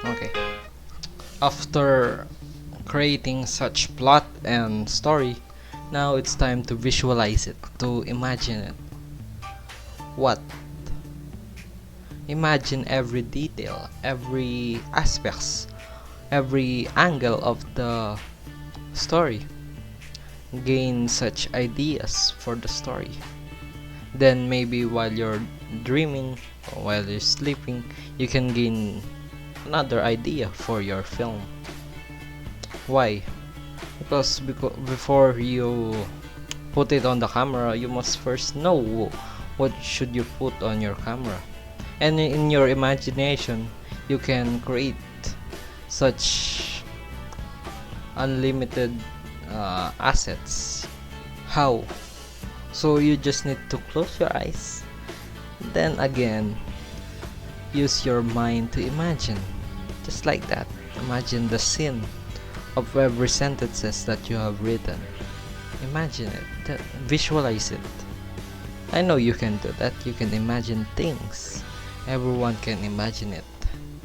Okay. After creating such plot and story, now it's time to visualize it, to imagine it. What? Imagine every detail, every aspects, every angle of the story. Gain such ideas for the story. Then maybe while you're dreaming or while you're sleeping, you can gain another idea for your film. Why? Because before you put it on the camera, you must first know what should you put on your camera. And in your imagination, you can create such unlimited assets. How? So you just need to close your eyes, then again use your mind to imagine, just like that. Imagine the scene of every sentences that you have written. Imagine it, visualize it. I know you can do that. You can imagine things. Everyone can imagine it,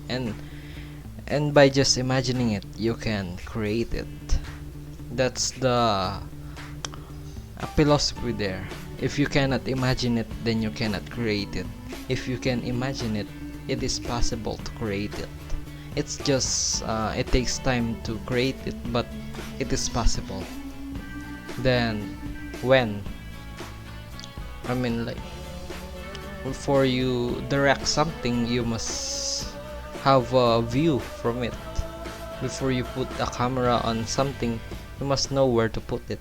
and by just imagining it, you can create it. That's the philosophy there. If you cannot imagine it, then you cannot create it. If you can imagine it, it is possible to create it. It's just it takes time to create it, but it is possible. Then when like before you direct something, you must have a view from it. Before you put a camera on something, you must know where to put it.